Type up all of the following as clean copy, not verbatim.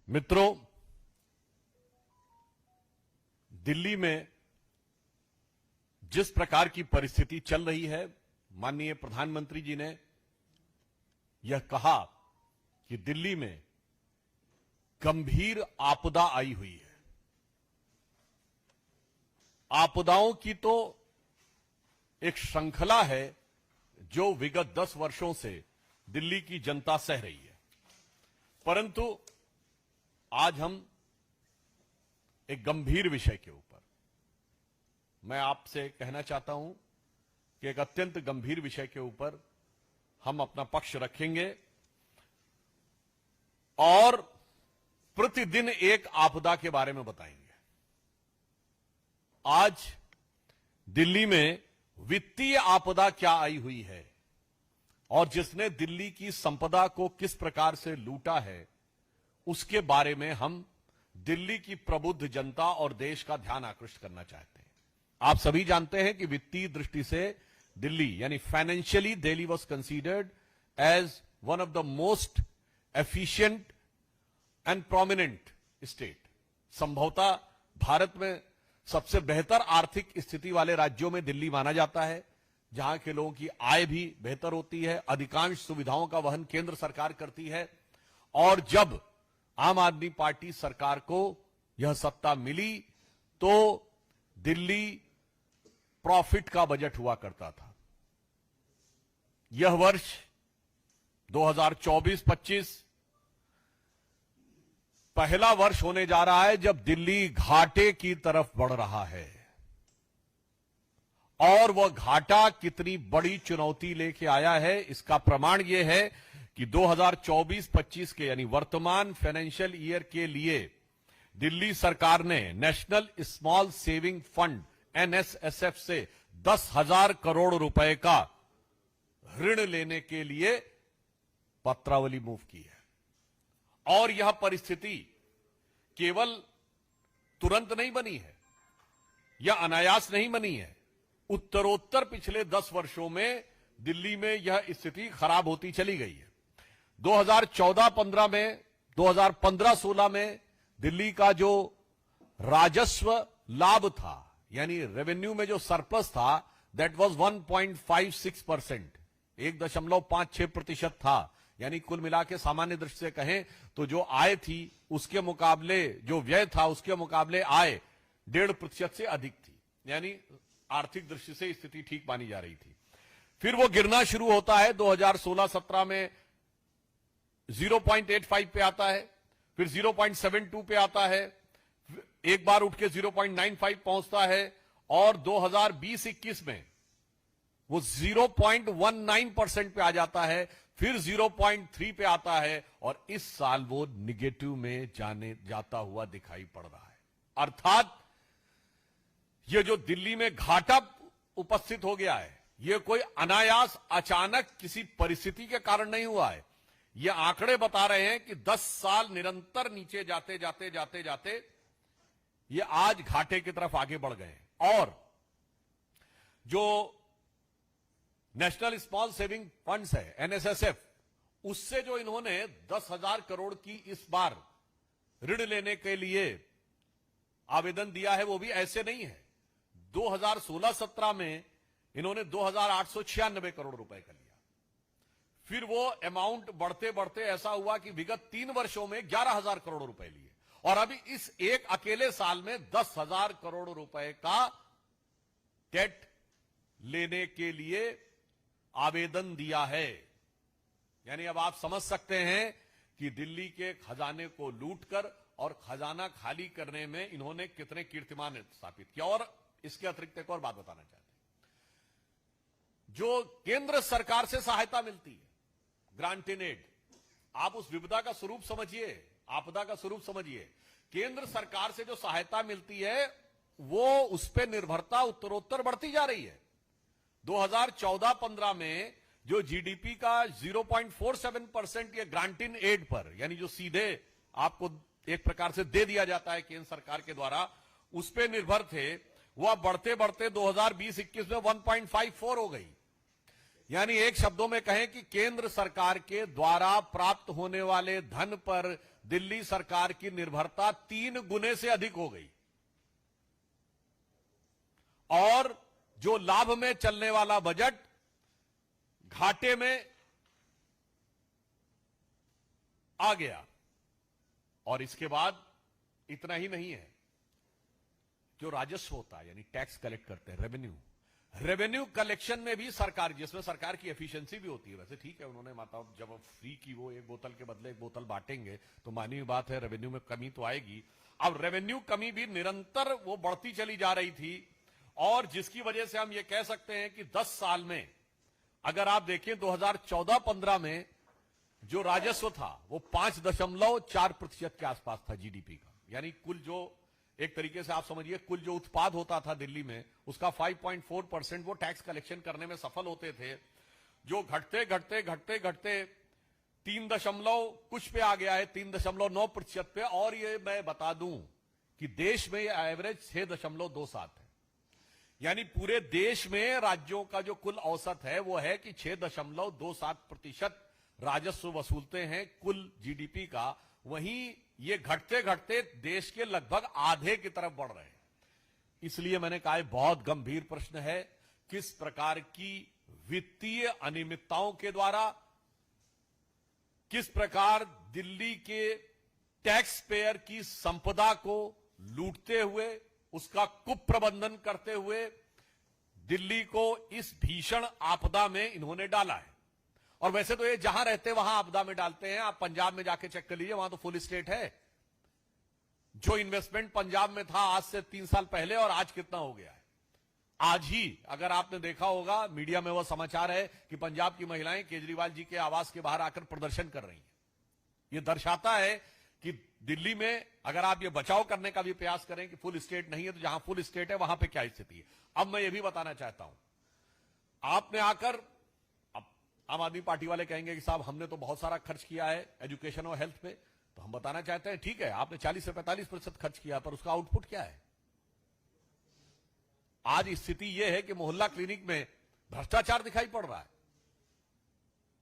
मित्रों, दिल्ली में जिस प्रकार की परिस्थिति चल रही है, माननीय प्रधानमंत्री जी ने यह कहा कि दिल्ली में गंभीर आपदा आई हुई है। आपदाओं की तो एक श्रृंखला है जो विगत 10 वर्षों से दिल्ली की जनता सह रही है, परंतु आज हम एक गंभीर विषय के ऊपर मैं आपसे कहना चाहता हूं कि एक अत्यंत गंभीर विषय के ऊपर हम अपना पक्ष रखेंगे और प्रतिदिन एक आपदा के बारे में बताएंगे। आज दिल्ली में वित्तीय आपदा क्या आई हुई है और जिसने दिल्ली की संपदा को किस प्रकार से लूटा है, उसके बारे में हम दिल्ली की प्रबुद्ध जनता और देश का ध्यान आकृष्ट करना चाहते हैं। आप सभी जानते हैं कि वित्तीय दृष्टि से दिल्ली यानी financially Delhi was considered as one of the most efficient and prominent state. संभवतः भारत में सबसे बेहतर आर्थिक स्थिति वाले राज्यों में दिल्ली माना जाता है, जहां के लोगों की आय भी बेहतर होती है, अधिकांश सुविधाओं का वहन केंद्र सरकार करती है। और जब आम आदमी पार्टी सरकार को यह सत्ता मिली तो दिल्ली प्रॉफिट का बजट हुआ करता था। यह वर्ष 2024-25 पहला वर्ष होने जा रहा है जब दिल्ली घाटे की तरफ बढ़ रहा है, और वह घाटा कितनी बड़ी चुनौती लेके आया है इसका प्रमाण यह है कि 2024-25 के यानी वर्तमान फाइनेंशियल ईयर के लिए दिल्ली सरकार ने national small saving fund NSSF से 10,000 करोड़ रुपए का ऋण लेने के लिए पत्रावली मूव की है। और यह परिस्थिति केवल तुरंत नहीं बनी है या अनायास नहीं बनी है, उत्तरोत्तर पिछले 10 वर्षों में दिल्ली में यह स्थिति खराब होती चली गई है। 2014-15 में, 2015-16 में दिल्ली का जो राजस्व लाभ था यानी रेवेन्यू में जो सरप्लस था, दैट वाज 1.56%, 1.56% था। यानी कुल मिला के सामान्य दृष्टि से कहें तो जो आय थी उसके मुकाबले जो व्यय था उसके मुकाबले आय 1.5% से अधिक थी, यानी आर्थिक दृष्टि से स्थिति ठीक मानी जा रही थी। फिर वो गिरना शुरू होता है, 2016-17 में 0.85 पे आता है, फिर 0.72 पे आता है, एक बार उठ के 0.95 पहुंचता है, और 2020-21 में वो 0.19% पे आ जाता है, फिर 0.3 पे आता है, और इस साल वो निगेटिव में जाता हुआ दिखाई पड़ रहा है। अर्थात ये जो दिल्ली में घाटा उपस्थित हो गया है, ये कोई अनायास अचानक किसी परिस्थिति के कारण नहीं हुआ है। ये आंकड़े बता रहे हैं कि 10 साल निरंतर नीचे जाते जाते जाते जाते ये आज घाटे की तरफ आगे बढ़ गए हैं। और जो नेशनल स्मॉल सेविंग फंड्स है NSSF, उससे जो इन्होंने 10,000 करोड़ की इस बार ऋण लेने के लिए आवेदन दिया है, वो भी ऐसे नहीं है। 2016-17 में इन्होंने 2,896 करोड़ रुपए का लिया, फिर वो अमाउंट बढ़ते बढ़ते ऐसा हुआ कि विगत 3 वर्षों में 11,000 करोड़ रुपए लिए, और अभी इस एक अकेले साल में 10,000 करोड़ रुपए का डेट लेने के लिए आवेदन दिया है। यानी अब आप समझ सकते हैं कि दिल्ली के खजाने को लूटकर और खजाना खाली करने में इन्होंने कितने कीर्तिमान स्थापित किया। और इसके अतिरिक्त एक और बात बताना चाहते हैं, जो केंद्र सरकार से सहायता मिलती है, ग्रांट इन एड, आप उस विपदा का स्वरूप समझिए, आपदा का स्वरूप समझिए। केंद्र सरकार से जो सहायता मिलती है वो उस पर निर्भरता उत्तरोत्तर बढ़ती जा रही है। 2014-15 में जो जीडीपी का 0.47% ये ग्रांट इन एड पर, यानी जो सीधे आपको एक प्रकार से दे दिया जाता है केंद्र सरकार के द्वारा, उस पर निर्भर थे, वह बढ़ते बढ़ते 2020-21 में 1.54 हो गई। यानी एक शब्दों में कहें कि केंद्र सरकार के द्वारा प्राप्त होने वाले धन पर दिल्ली सरकार की निर्भरता 3 गुने से अधिक हो गई और जो लाभ में चलने वाला बजट घाटे में आ गया। और इसके बाद इतना ही नहीं है, जो राजस्व होता है यानी टैक्स कलेक्ट करते हैं, रेवेन्यू कलेक्शन में भी सरकार, जिसमें सरकार की एफिशिएंसी भी होती है, वैसे ठीक है उन्होंने मतलब जब फ्री की वो एक बोतल के बदले एक बोतल बांटेंगे तो मानी हुई बात है रेवेन्यू में कमी तो आएगी। अब रेवेन्यू कमी भी निरंतर वो बढ़ती चली जा रही थी और जिसकी वजह से हम ये कह सकते हैं कि 10 साल में अगर आप देखें 2014-15 में जो राजस्व था वो 5.4% के आसपास था जीडीपी का, यानी कुल जो एक तरीके से आप समझिए कुल जो उत्पाद होता था दिल्ली में उसका 5.4% वो टैक्स कलेक्शन करने में सफल होते थे, जो घटते घटते घटते घटते 3 कुछ पे आ गया है 3.9% पे। और ये मैं बता दूं कि देश में ये एवरेज 6.27 है, यानी पूरे देश में राज्यों का जो कुल औसत है वो है कि 6.27% राजस्व वसूलते हैं कुल जीडीपी का। वहीं ये घटते घटते देश के लगभग आधे की तरफ बढ़ रहे हैं। इसलिए मैंने कहा बहुत गंभीर प्रश्न है, किस प्रकार की वित्तीय अनियमितताओं के द्वारा, किस प्रकार दिल्ली के टैक्स पेयर की संपदा को लूटते हुए, उसका कुप्रबंधन करते हुए दिल्ली को इस भीषण आपदा में इन्होंने डाला है। और वैसे तो ये जहां रहते वहां आपदा में डालते हैं। आप पंजाब में जाके चेक कर लीजिए, वहां तो फुल स्टेट है। जो इन्वेस्टमेंट पंजाब में था आज से 3 साल पहले और आज कितना हो गया है। आज ही अगर आपने देखा होगा मीडिया में वो समाचार है कि पंजाब की महिलाएं केजरीवाल जी के आवास के बाहर आकर प्रदर्शन कर रही हैं। यह दर्शाता है कि दिल्ली में अगर आप ये बचाव करने का भी प्रयास करें कि फुल स्टेट नहीं है, तो जहां फुल स्टेट है वहां पे क्या स्थिति है। अब मैं ये भी बताना चाहता हूं, आपने आकर आम आदमी पार्टी वाले कहेंगे कि साहब हमने तो बहुत सारा खर्च किया है एजुकेशन और हेल्थ पे, तो हम बताना चाहते हैं ठीक है आपने 40 से 45% खर्च किया, पर उसका आउटपुट क्या है। आज स्थिति यह है कि मोहल्ला क्लिनिक में भ्रष्टाचार दिखाई पड़ रहा है।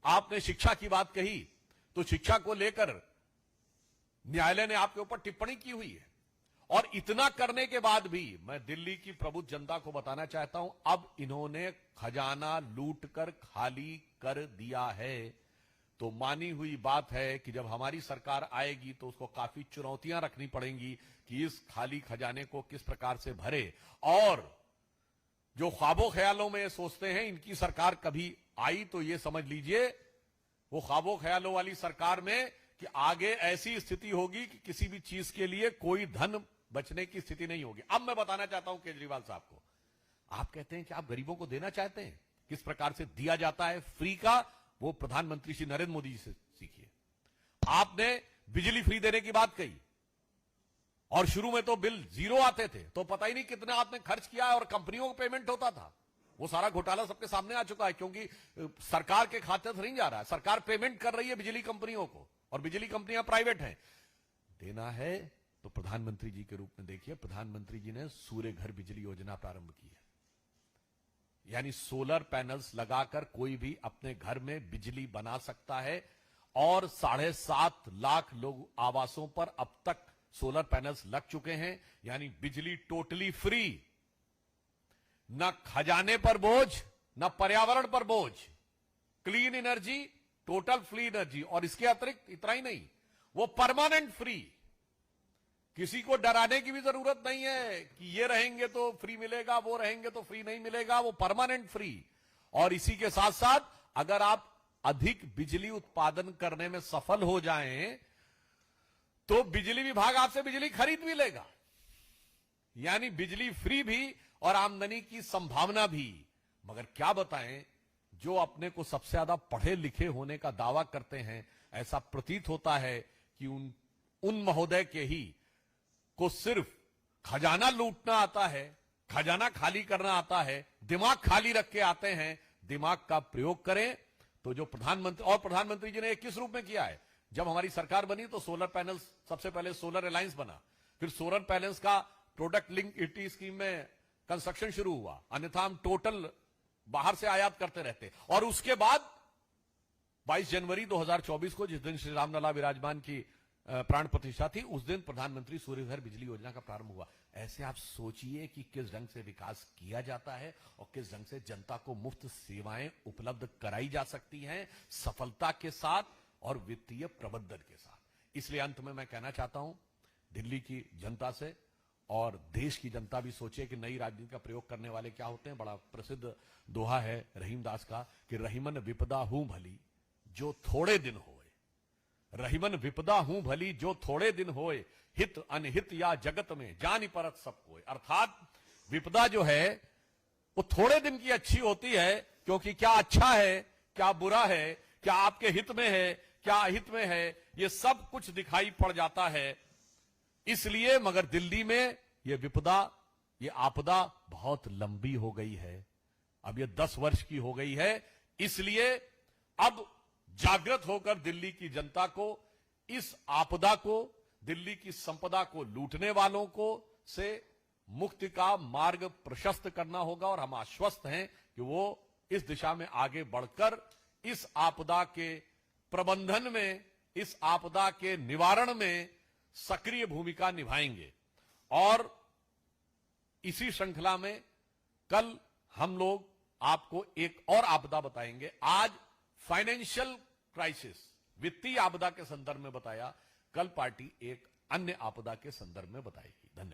आपने शिक्षा की बात कही तो शिक्षा को लेकर न्यायालय ने आपके ऊपर टिप्पणी की हुई है। और इतना करने के बाद भी मैं दिल्ली की प्रबुद्ध जनता को बताना चाहता हूं, अब इन्होंने खजाना लूट कर खाली कर दिया है। तो मानी हुई बात है कि जब हमारी सरकार आएगी तो उसको काफी चुनौतियां रखनी पड़ेंगी कि इस खाली खजाने को किस प्रकार से भरे। और जो ख्वाबों ख्यालों में सोचते हैं इनकी सरकार कभी आई तो ये समझ लीजिए वो ख्वाबों ख्यालों वाली सरकार में कि आगे ऐसी स्थिति होगी कि किसी भी चीज के लिए कोई धन बचने की स्थिति नहीं होगी। अब मैं बताना चाहता हूं केजरीवाल साहब को, आप कहते हैं कि आप गरीबों को देना चाहते हैं, किस प्रकार से दिया जाता है फ्री का, वो प्रधानमंत्री श्री नरेंद्र मोदी जी से सीखिए। आपने बिजली फ्री देने की बात कही और शुरू में तो बिल 0 आते थे, तो पता ही नहीं कितना आपने खर्च किया और कंपनियों को पेमेंट होता था। वो सारा घोटाला सबके सामने आ चुका है, क्योंकि सरकार के खाते से नहीं जा रहा है, सरकार पेमेंट कर रही है बिजली कंपनियों को और बिजली कंपनियां प्राइवेट हैं। देना है तो प्रधानमंत्री जी के रूप में देखिए, प्रधानमंत्री जी ने सूर्य घर बिजली योजना प्रारंभ की है, यानी सोलर पैनल्स लगाकर कोई भी अपने घर में बिजली बना सकता है। और 7.5 लाख लोग आवासों पर अब तक सोलर पैनल्स लग चुके हैं, यानी बिजली टोटली फ्री, न खजाने पर बोझ न पर्यावरण पर बोझ, clean energy, total free energy. और इसके अतिरिक्त इतना ही नहीं, वो परमानेंट फ्री, किसी को डराने की भी जरूरत नहीं है कि ये रहेंगे तो फ्री मिलेगा, वो रहेंगे तो फ्री नहीं मिलेगा, वो परमानेंट फ्री। और इसी के साथ साथ अगर आप अधिक बिजली उत्पादन करने में सफल हो जाएं तो बिजली विभाग आपसे बिजली खरीद भी लेगा, यानी बिजली फ्री भी और आमदनी की संभावना भी। मगर क्या बताएं, जो अपने को सबसे ज्यादा पढ़े लिखे होने का दावा करते हैं, ऐसा प्रतीत होता है कि उन महोदय के ही को सिर्फ खजाना लूटना आता है, खजाना खाली करना आता है, दिमाग खाली रख के आते हैं। दिमाग का प्रयोग करें तो जो प्रधानमंत्री जी ने किस रूप में किया है, जब हमारी सरकार बनी तो सोलर पैनल्स, सबसे पहले सोलर अलायंस बना, फिर सोलर पैनल्स का प्रोडक्ट लिंक ईटी स्कीम में कंस्ट्रक्शन शुरू हुआ, अन्यथा हम टोटल बाहर से आयात करते रहते। और उसके बाद 22 जनवरी 2024 को, जिस दिन श्री रामलला विराजमान की प्राण प्रतिष्ठा थी, उस दिन प्रधानमंत्री सूर्यघर बिजली योजना का प्रारंभ हुआ। ऐसे आप सोचिए कि किस ढंग से विकास किया जाता है और किस ढंग से जनता को मुफ्त सेवाएं उपलब्ध कराई जा सकती हैं, सफलता के साथ और वित्तीय प्रबंधन के साथ। इसलिए अंत में मैं कहना चाहता हूं दिल्ली की जनता से, और देश की जनता भी सोचे कि नई राजनीति का प्रयोग करने वाले क्या होते हैं। बड़ा प्रसिद्ध दोहा है रहीम दास का कि रहीमन विपदा हूं भली जो थोड़े दिन होए, रहीमन विपदा हूं भली जो थोड़े दिन होए, हित अनहित या जगत में जानी परत सब कोई। अर्थात विपदा जो है वो थोड़े दिन की अच्छी होती है, क्योंकि क्या अच्छा है, क्या बुरा है, क्या आपके हित में है, क्या अहित में है, ये सब कुछ दिखाई पड़ जाता है। इसलिए मगर दिल्ली में ये विपदा, ये आपदा बहुत लंबी हो गई है, अब ये 10 वर्ष की हो गई है। इसलिए अब जागृत होकर दिल्ली की जनता को इस आपदा को, दिल्ली की संपदा को लूटने वालों को से मुक्ति का मार्ग प्रशस्त करना होगा। और हम आश्वस्त हैं कि वो इस दिशा में आगे बढ़कर इस आपदा के प्रबंधन में, इस आपदा के निवारण में सक्रिय भूमिका निभाएंगे। और इसी श्रृंखला में कल हम लोग आपको एक और आपदा बताएंगे। आज फाइनेंशियल क्राइसिस, वित्तीय आपदा के संदर्भ में बताया, कल पार्टी एक अन्य आपदा के संदर्भ में बताएगी। धन्यवाद।